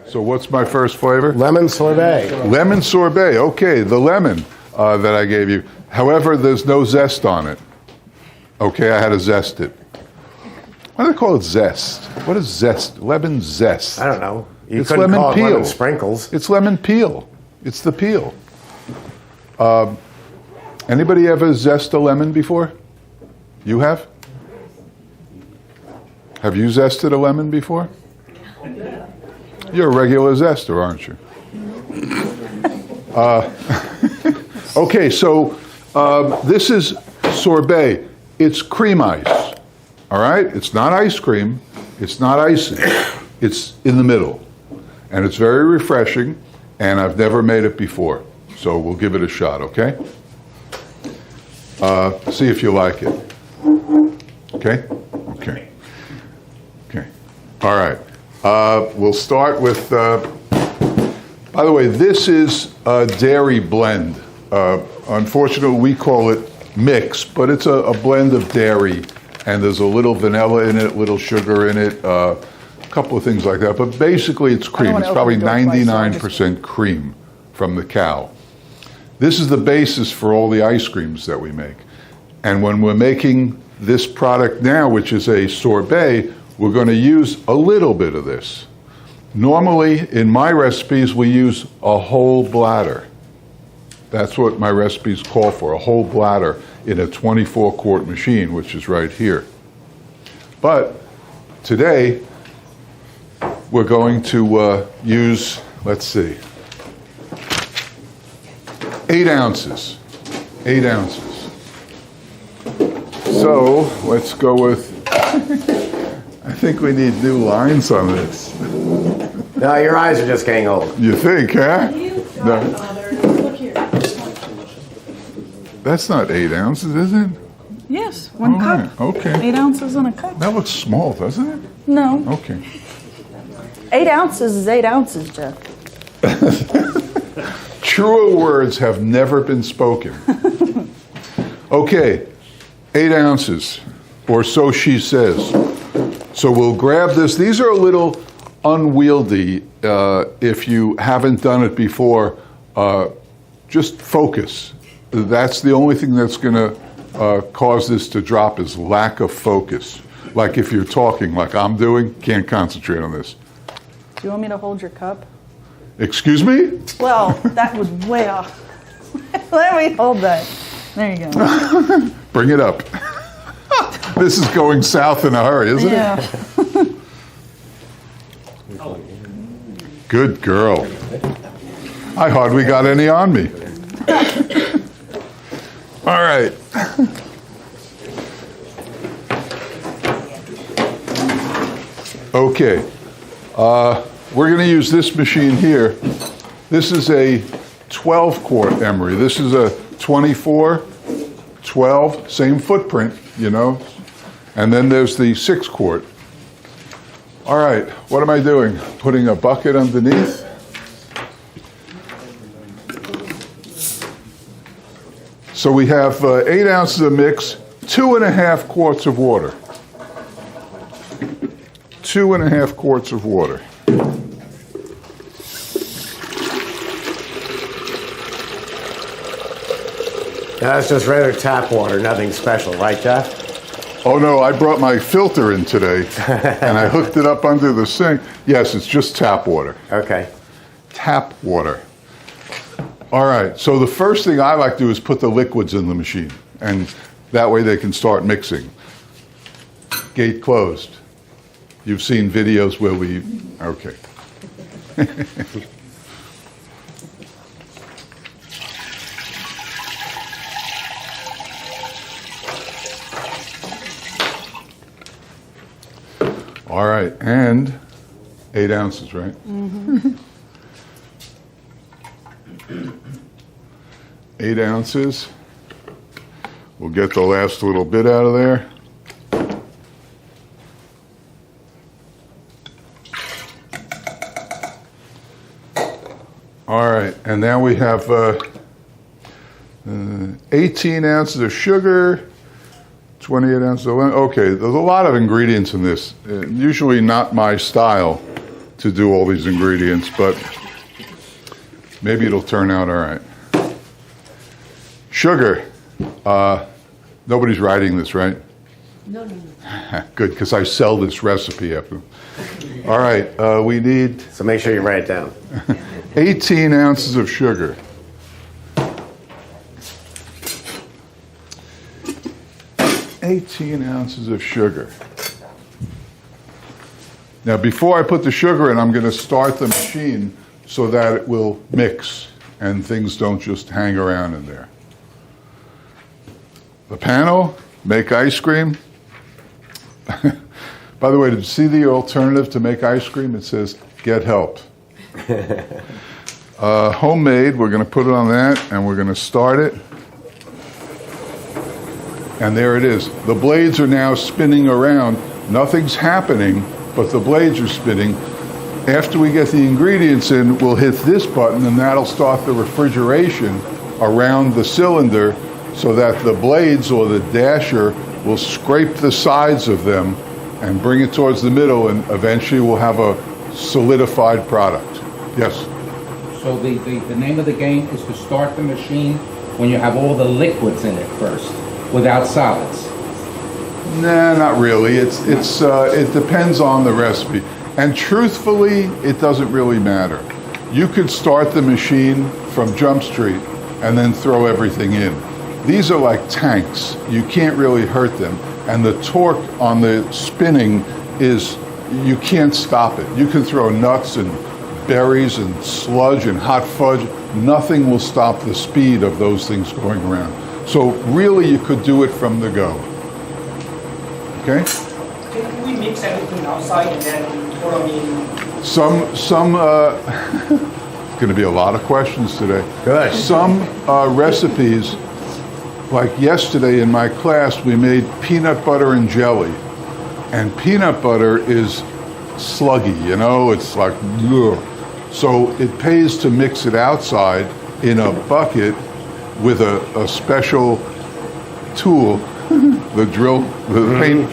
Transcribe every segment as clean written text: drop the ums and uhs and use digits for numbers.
So what's my first flavor? Lemon sorbet. Lemon sorbet. Okay, the lemon that I gave you. However, there's no zest on it. Okay, I had to zest it. Why do they call it zest? What is zest? Lemon zest. I don't know. You It's couldn't lemon call it peel. lemon sprinkles. It's lemon peel. It's the peel. Anybody ever zest a lemon before? You have? Have you zested a lemon before? You're a regular zester, aren't you? Okay, so this is sorbet. It's cream ice. All right? It's not ice cream. It's not icy. It's in the middle. And it's very refreshing, and I've never made it before. So we'll give it a shot, okay? See if you like it. Okay? Okay. Okay. All right. We'll start with, by the way, this is a dairy blend. Unfortunately, we call it mix, but it's a blend of dairy, and there's a little vanilla in it, little sugar in it, a couple of things like that. But basically, it's cream. It's probably 99% cream from the cow. This is the basis for all the ice creams that we make. And when we're making this product now, which is a sorbet, we're going to use a little bit of this. Normally, in my recipes, we use a whole bladder. That's what my recipes call for, a whole bladder in a 24-quart machine, which is right here. But today, we're going to use, let's see, 8 ounces. 8 ounces. So, let's go with, I think we need new lines on this. No, your eyes are just getting old. You think, huh? No. Look here. That's not 8 ounces, is it? Yes, one All cup. right, okay. 8 ounces in a cup. That looks small, doesn't it? No. Okay. 8 ounces is 8 ounces, Jeff. Truer words have never been spoken. Okay, 8 ounces, or so she says. So we'll grab this. These are a little unwieldy if you haven't done it before. Just focus. That's the only thing that's going to cause this to drop is lack of focus. Like if you're talking like I'm doing, can't concentrate on this. Do you want me to hold your cup? Excuse me? Well, that was way off. Let me hold that. There you go. Bring it up. This is going south in a hurry, isn't Yeah. it? Good girl. I hardly got any on me. All right. Okay. We're going to use this machine here. This is a 12-quart Emery. This is a 24, 12, same footprint, you know. And then there's the 6-quart. All right, what am I doing? Putting a bucket underneath. So we have 8 ounces of mix, 2.5 quarts of water. 2.5 quarts of water. That's just regular tap water, nothing special, right, Jeff? Oh no, I brought my filter in today and I hooked it up under the sink. Yes, it's just tap water. Okay. Tap water. All right, so the first thing I like to do is put the liquids in the machine, and that way they can start mixing. Gate closed. You've seen videos where we, okay. All right, and 8 ounces, right? Mm-hmm. 8 ounces. We'll get the last little bit out of there. All right, and now we have 18 ounces of sugar, 28 ounces of lemon. Okay, there's a lot of ingredients in this. Usually not my style to do all these ingredients, but maybe it'll turn out all right. Sugar. Nobody's writing this, right? No. Good, because I sell this recipe after. All right, we need So make sure you write it down. 18 ounces of sugar. $18 ounces of sugar. Now, before I put the sugar in, I'm going to start the machine so that it will mix and things don't just hang around in there. The panel, make ice cream. By the way, did you see the alternative to make ice cream? It says, get help. Homemade, we're going to put it on that and we're going to start it. And there it is. The blades are now spinning around. Nothing's happening, but the blades are spinning. After we get the ingredients in, we'll hit this button and that'll start the refrigeration around the cylinder so that the blades or the dasher will scrape the sides of them and bring it towards the middle, and eventually we'll have a solidified product. Yes? So the name of the game is to start the machine when you have all the liquids in it first, without solids. Nah, not really. It depends on the recipe. And truthfully, it doesn't really matter. You could start the machine from Jump Street and then throw everything in. These are like tanks. You can't really hurt them. And the torque on the spinning is, you can't stop it. You can throw nuts and berries and sludge and hot fudge. Nothing will stop the speed of those things going around. So really, you could do it from the go. Okay? Can we mix everything outside and then put them in? It's going to be a lot of questions today. Good. Some recipes, like yesterday in my class, we made peanut butter and jelly. And peanut butter is sluggy, you know, it's like, ugh. So it pays to mix it outside in a bucket with a special tool, the drill, the paint,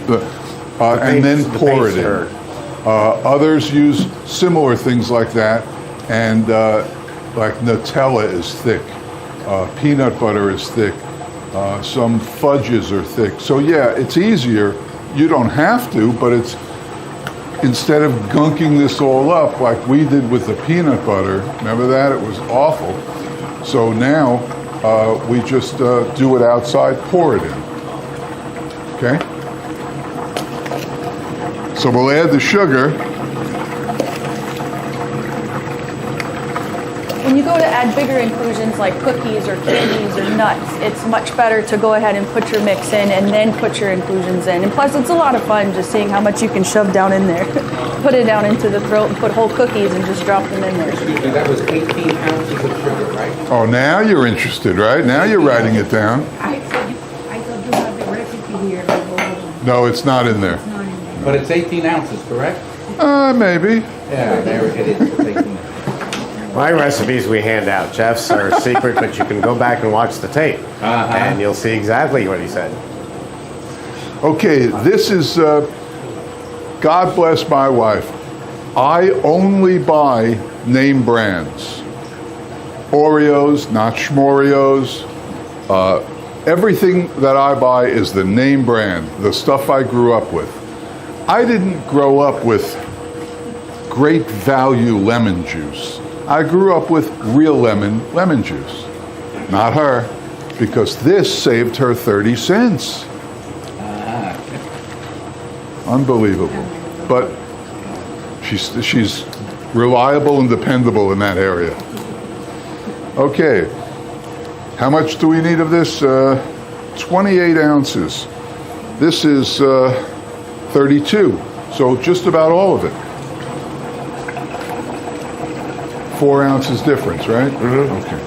and then pour it in. Others use similar things like that, and like Nutella is thick, peanut butter is thick, some fudges are thick. So yeah, it's easier. You don't have to, but it's, instead of gunking this all up like we did with the peanut butter, remember that? It was awful. So now we just do it outside, pour it in. Okay? So we'll add the sugar. When you go to add bigger inclusions like cookies or candies or nuts, it's much better to go ahead and put your mix in and then put your inclusions in. And plus, it's a lot of fun just seeing how much you can shove down in there. Put it down into the throat and put whole cookies and just drop them in there. Excuse me, that was 18 ounces of sugar, right? Oh, now you're interested, right? Now you're writing it down. I thought you had the recipe here. No, it's not in there. It's not in there. But it's 18 ounces, correct? Maybe. Yeah, there it is. It's 18 ounces. My recipes we hand out. Jeff's are secret, but you can go back and watch the tape, and you'll see exactly what he said. Okay, this is, God bless my wife. I only buy name brands. Oreos, not Schmoreos. Everything that I buy is the name brand, the stuff I grew up with. I didn't grow up with great value lemon juice. I grew up with real lemon juice. Not her, because this saved her 30 cents. Unbelievable. But she's reliable and dependable in that area. Okay. How much do we need of this? 28 ounces. This is 32, so just about all of it. 4 ounces difference, right? Mm-hmm. Okay.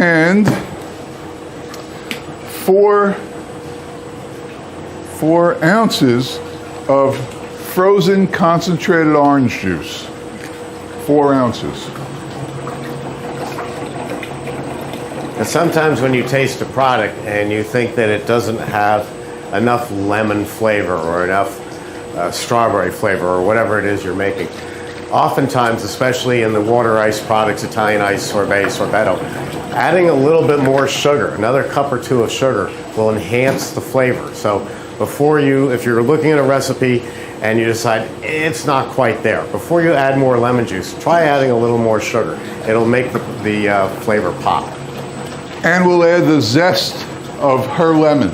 And 4 ounces of frozen concentrated orange juice. 4 ounces. And sometimes when you taste a product and you think that it doesn't have enough lemon flavor or enough strawberry flavor or whatever it is you're making, oftentimes, especially in the water ice products, Italian ice, sorbet, sorbetto, adding a little bit more sugar, another cup or two of sugar, will enhance the flavor. So before you, if you're looking at a recipe and you decide it's not quite there, before you add more lemon juice, try adding a little more sugar. It'll make the flavor pop. And we'll add the zest of her lemon.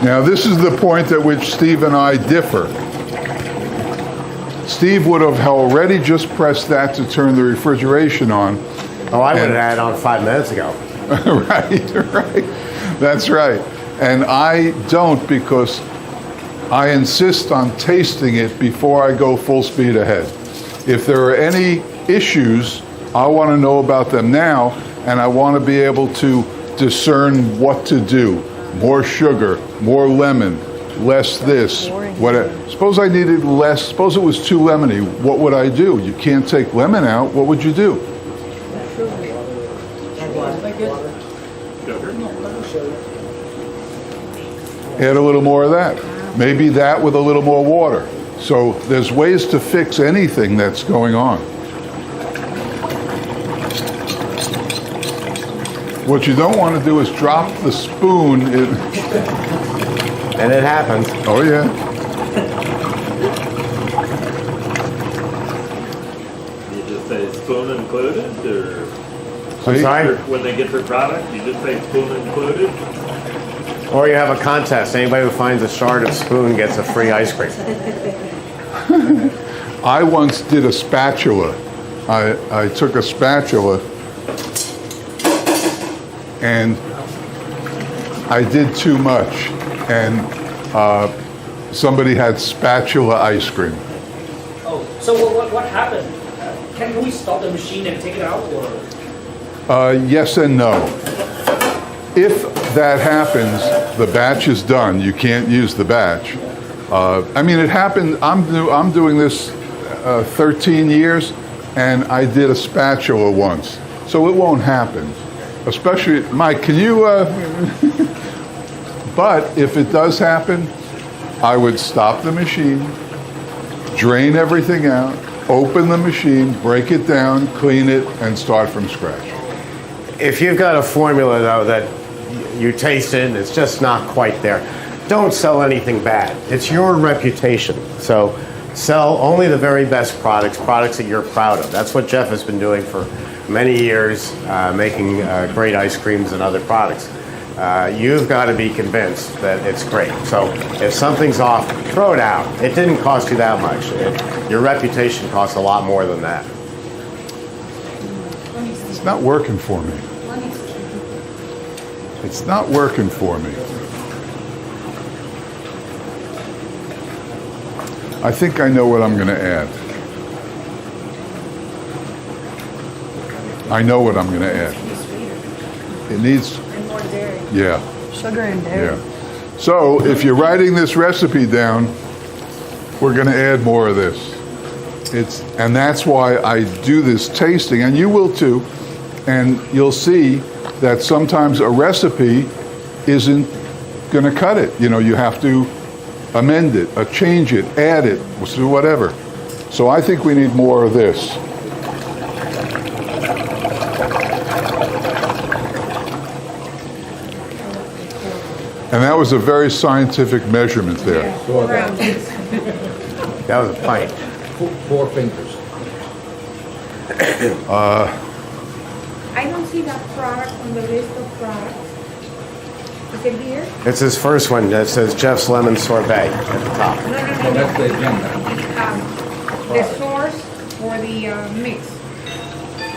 Now, this is the point at which Steve and I differ. Steve would have already just pressed that to turn the refrigeration on. Oh, I would have had it on 5 minutes ago. Right. That's right. And I don't, because I insist on tasting it before I go full speed ahead. If there are any issues, I want to know about them now, and I want to be able to discern what to do. More sugar, more lemon, less this. Whatever. Suppose I needed less, suppose it was too lemony, what would I do? You can't take lemon out, what would you do? Add a little more of that. Maybe that with a little more water. So there's ways to fix anything that's going on. What you don't want to do is drop the spoon. And it happens. Oh, yeah. You just say spoon included, or I'm sorry? when they get their product, you just say spoon included? Or you have a contest. Anybody who finds a shard of spoon gets a free ice cream. I once did a spatula. I took a spatula and I did too much, and somebody had spatula ice cream. Oh, so what happened? Can we stop the machine and take it out, or? Yes and no. If that happens, the batch is done. You can't use the batch. I mean, it happened. I'm doing this 13 years, and I did a spatula once, so it won't happen. Especially, Mike, can you? But if it does happen, I would stop the machine, drain everything out, open the machine, break it down, clean it, and start from scratch. If you've got a formula, though, that you taste it and it's just not quite there, don't sell anything bad. It's your reputation. So sell only the very best products that you're proud of. That's what Jeff has been doing for many years, making great ice creams and other products. You've got to be convinced that it's great. So if something's off, throw it out. It didn't cost you that much. Your reputation costs a lot more than that. It's not working for me. It's not working for me. I think I know what I'm going to add. I know what I'm going to add. It needs... And more dairy. Yeah. Sugar and dairy. Yeah. So if you're writing this recipe down, we're going to add more of this. And that's why I do this tasting, and you will too. And you'll see that sometimes a recipe isn't going to cut it. You know, you have to amend it, change it, add it, whatever. So I think we need more of this. And that was a very scientific measurement there. That was a pint. 4 fingers. I don't see that product on the list of products. Is it here? It's his first one that says Jeff's Lemon Sorbet at the top. No. So that's the agenda. The source for the mix.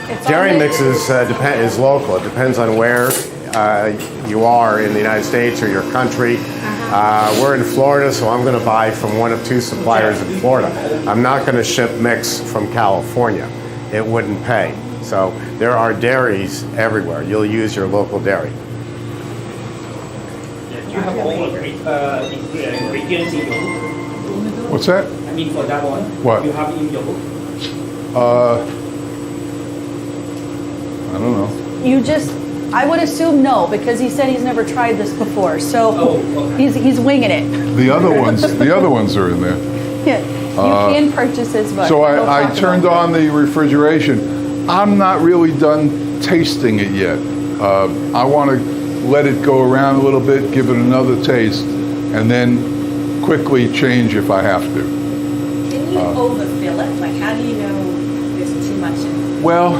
It's Dairy on the- mixes is local. It depends on where you are in the United States or your country. We're in Florida, so I'm going to buy from one of 2 suppliers in Florida. I'm not going to ship mix from California. It wouldn't pay. So there are dairies everywhere. You'll use your local dairy. Do you have all ingredients in your book? What's that? I mean, for that one. What? You have in your book? I don't know. You just, I would assume no, because he said he's never tried this before, so okay. he's winging it. The other ones are in there. Yeah, you can purchase his book. So We'll I talk turned about on the refrigeration. I'm not really done tasting it yet. I want to let it go around a little bit, give it another taste, and then quickly change if I have to. Can you overfill it? Like, how do you know there's too much in it? Well,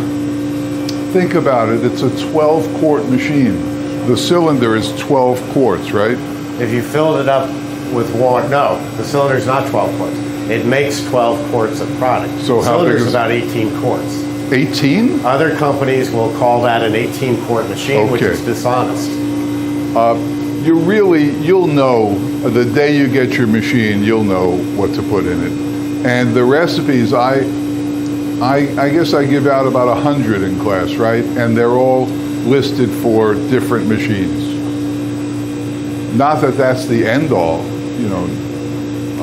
think about it. It's a 12-quart machine. The cylinder is 12 quarts, right? If you filled it up with water, no, the cylinder's not 12 quarts. It makes 12 quarts of product. So the how big cylinder's is- about 18 quarts. 18? Other companies will call that an 18-quart machine, which Okay. is dishonest. You'll know the day you get your machine, you'll know what to put in it. And the recipes, I guess I give out about 100 in class, right? And they're all listed for different machines. Not that that's the end all, you know.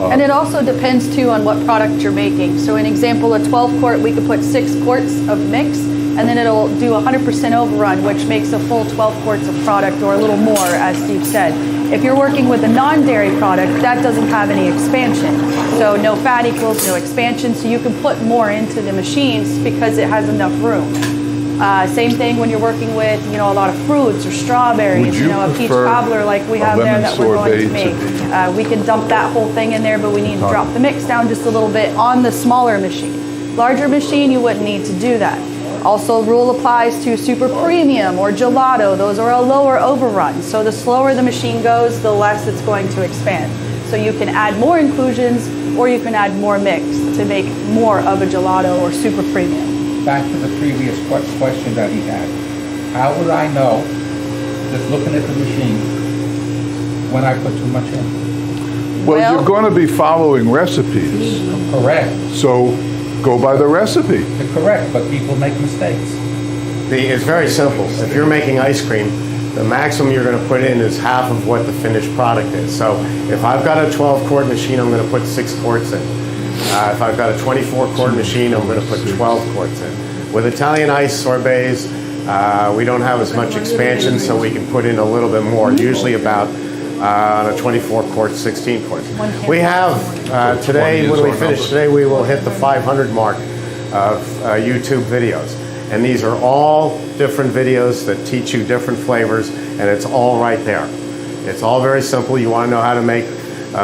And it also depends too on what product you're making. So an example, a 12 quart, we could put 6 quarts of mix, and then it'll do 100% overrun, which makes a full 12 quarts of product or a little more, as Steve said. If you're working with a non-dairy product, that doesn't have any expansion. So no fat equals no expansion, so you can put more into the machines because it has enough room. Same thing when you're working with, you know, a lot of fruits or strawberries, Would you know, a peach prefer cobbler like we a have there lemon that we're going to sorbet make. We can dump that whole thing in there, but we need to drop the mix down just a little bit on the smaller machine. Larger machine, you wouldn't need to do that. Also, rule applies to super premium or gelato. Those are a lower overrun. So the slower the machine goes, the less it's going to expand. So you can add more inclusions or you can add more mix to make more of a gelato or super premium. Back to the previous question that he had. How would I know, just looking at the machine, when I put too much in? Well, you're going to be following recipes. Correct. So go by the recipe. Correct, but people make mistakes. It's very simple. If you're making ice cream, the maximum you're going to put in is half of what the finished product is. So if I've got a 12-quart machine, I'm going to put 6 quarts in. If I've got a 24-quart machine, I'm going to put 12 quarts in. With Italian ice sorbets, we don't have as much expansion, so we can put in a little bit more, usually about on a 24-quart, 16 quarts. We have, today, when we finish today, we will hit the 500 mark of YouTube videos. And these are all different videos that teach you different flavors, and it's all right there. It's all very simple. You want to know how to make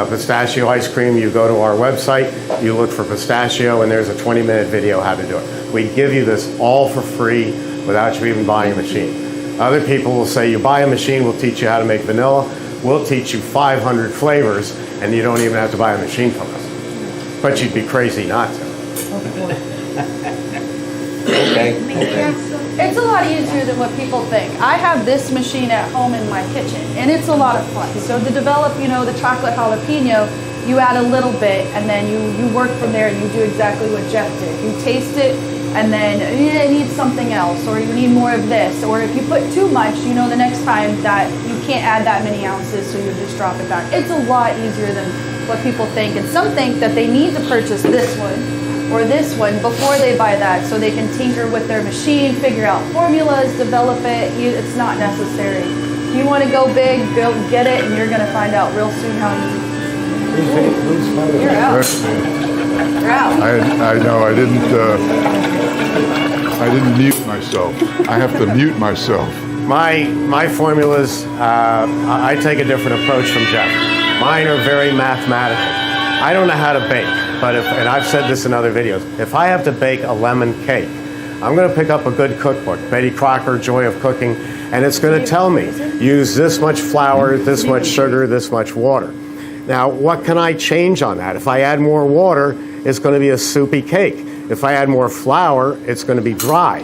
pistachio ice cream, you go to our website, you look for pistachio, and there's a 20-minute video how to do it. We give you this all for free without you even buying a machine. Other people will say, you buy a machine, we'll teach you how to make vanilla. We'll teach you 500 flavors, and you don't even have to buy a machine from us. But you'd be crazy not to. Okay. It's a lot easier than what people think. I have this machine at home in my kitchen, and it's a lot of fun. So to develop, you know, the chocolate jalapeno, you add a little bit, and then you work from there, and you do exactly what Jeff did. You taste it, and then it needs something else, or you need more of this. Or if you put too much, you know the next time that you can't add that many ounces, so you just drop it back. It's a lot easier than what people think. And some think that they need to purchase this one or this one before they buy that, so they can tinker with their machine, figure out formulas, develop it. It's not necessary. If you want to go big, go get it, and you're going to find out real soon how easy. You're out. You're out. I know, I didn't mute myself. I have to mute myself. My formulas, I take a different approach from Jeff. Mine are very mathematical. I don't know how to bake, but and I've said this in other videos, if I have to bake a lemon cake, I'm going to pick up a good cookbook, Betty Crocker, Joy of Cooking, and it's going to tell me, use this much flour, this much sugar, this much water. Now, what can I change on that? If I add more water, it's going to be a soupy cake. If I add more flour, it's going to be dry.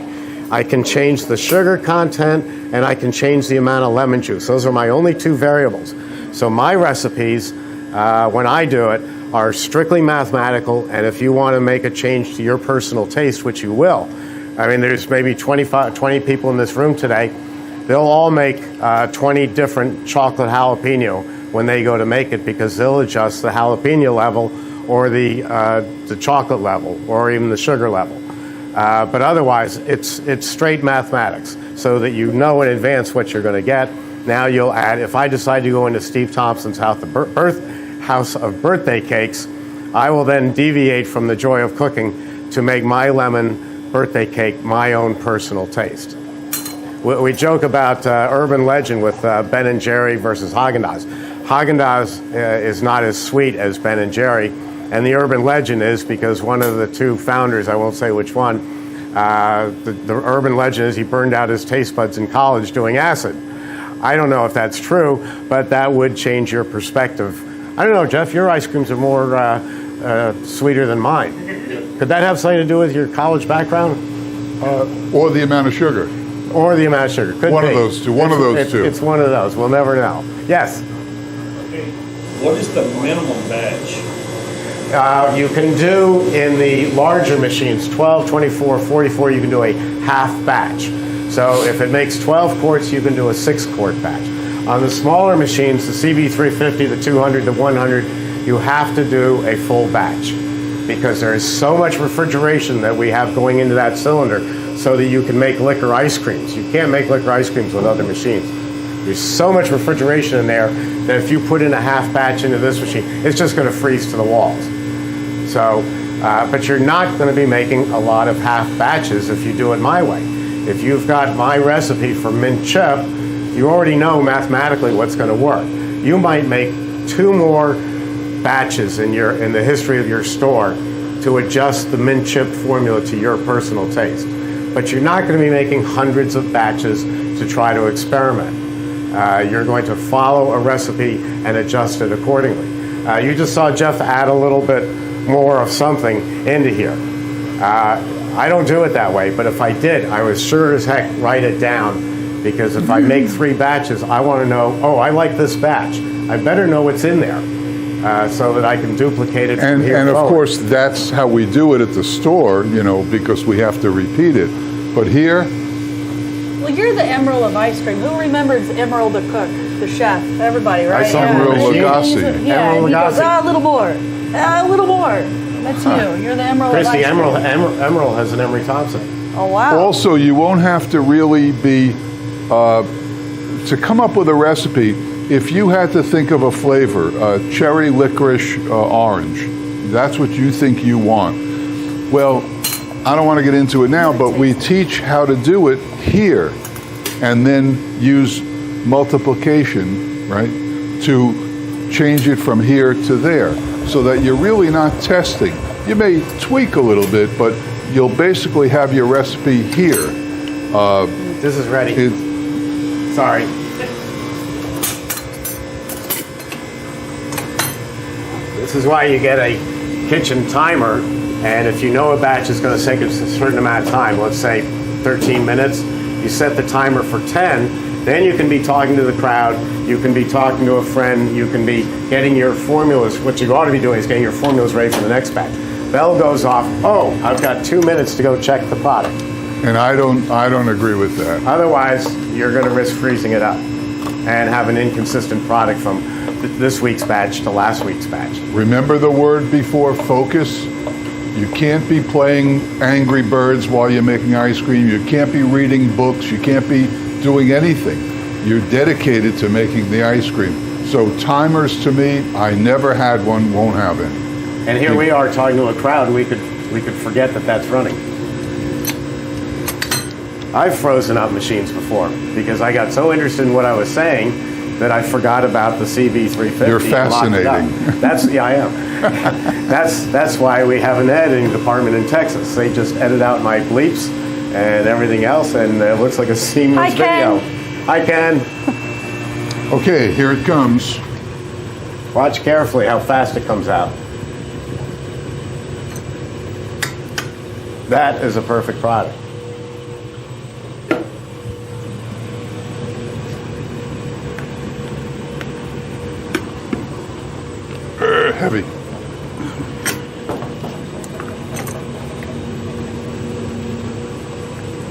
I can change the sugar content, and I can change the amount of lemon juice. Those are my only two variables. So my recipes, when I do it, are strictly mathematical, and if you want to make a change to your personal taste, which you will, I mean, there's maybe 20 people in this room today, they'll all make 20 different chocolate jalapeno when they go to make it, because they'll adjust the jalapeno level or the chocolate level or even the sugar level. But otherwise, it's straight mathematics, so that you know in advance what you're going to get. Now you'll add, if I decide to go into Steve Thompson's house of birthday cakes, I will then deviate from the joy of cooking to make my lemon birthday cake my own personal taste. We joke about urban legend with Ben & Jerry versus Haagen-Dazs. Haagen-Dazs is not as sweet as Ben & Jerry, and the urban legend is because one of the two founders, I won't say which one, the urban legend is he burned out his taste buds in college doing acid. I don't know if that's true, but that would change your perspective. I don't know, Jeff, your ice creams are more sweeter than mine. Could that have something to do with your college background? Or the amount of sugar. Or the amount of sugar. Could One be. of those two. One of those two. It's one of those. We'll never know. Yes? Okay. What is the minimum batch? You can do in the larger machines, 12, 24, 44, you can do a half batch. So if it makes 12 quarts, you can do a 6-quart batch. On the smaller machines, the CB350, the 200, the 100, you have to do a full batch, because there is so much refrigeration that we have going into that cylinder so that you can make liquor ice creams. You can't make liquor ice creams with other machines. There's so much refrigeration in there that if you put in a half batch into this machine, it's just going to freeze to the walls. So, but you're not going to be making a lot of half batches if you do it my way. If you've got my recipe for mint chip, you already know mathematically what's going to work. You might make 2 more batches in the history of your store to adjust the mint chip formula to your personal taste. But you're not going to be making hundreds of batches to try to experiment. You're going to follow a recipe and adjust it accordingly. You just saw Jeff add a little bit more of something into here. I don't do it that way, but if I did, I would sure as heck write it down, because if I make 3 batches, I want to know, oh, I like this batch. I better know what's in there so that I can duplicate it from here And of forward. course, that's how we do it at the store, because we have to repeat it. But here, Well, you're the Emerald of ice cream. Who remembers Emerald the cook, the chef? Everybody, right? saw Emerald Machine. Lagasse. Yeah, Emerald and he goes, Lagasse. a little more. A little more. That's you. You're the Emerald of Christy, ice cream. Emerald has an Emery Thompson. Oh, wow. Also, you won't have to really be, to come up with a recipe, if you had to think of a flavor, cherry, licorice, orange, that's what you think you want. Well, I don't want to get into it now, but we teach how to do it here, and then use multiplication, right, to change it from here to there, so that you're really not testing. You may tweak a little bit, but you'll basically have your recipe here. This is ready. Sorry. This is why you get a kitchen timer, and if you know a batch is going to take a certain amount of time, let's say 13 minutes, you set the timer for 10, then you can be talking to the crowd, you can be talking to a friend, you can be getting your formulas. What you ought to be doing is getting your formulas ready for the next batch. Bell goes off, oh, I've got 2 minutes to go check the product. And I don't agree with that. Otherwise, you're going to risk freezing it up and have an inconsistent product from this week's batch to last week's batch. Remember the word before, focus? You can't be playing Angry Birds while you're making ice cream. You can't be reading books. You can't be doing anything. You're dedicated to making the ice cream. So timers, to me, I never had one, won't have any. And here we are talking to a crowd. We could forget that that's running. I've frozen up machines before because I got so interested in what I was saying that I forgot about the CB350. You're and locked it up. fascinating. I am. That's why we have an editing department in Texas. They just edit out my bleeps and everything else, and it looks like a seamless Hi, Ken. video. Hi, Ken. Okay, here it comes. Watch carefully how fast it comes out. That is a perfect product. heavy.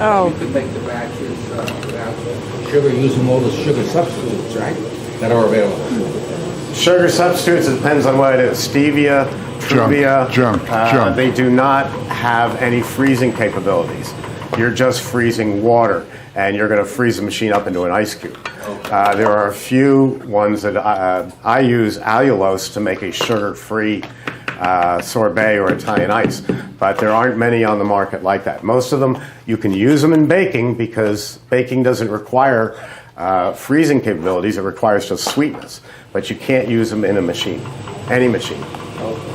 Oh, You could make the batches without sugar, using all the sugar substitutes, right? That are available. Sugar substitutes, it depends on what it is. Stevia, Truvia, junk. they do not have any freezing capabilities. You're just freezing water, and you're going to freeze the machine up into an ice cube. There are a few ones that I use allulose to make a sugar-free sorbet or Italian ice, but there aren't many on the market like that. Most of them, you can use them in baking because baking doesn't require freezing capabilities. It requires just sweetness, but you can't use them in a machine, any machine. Okay.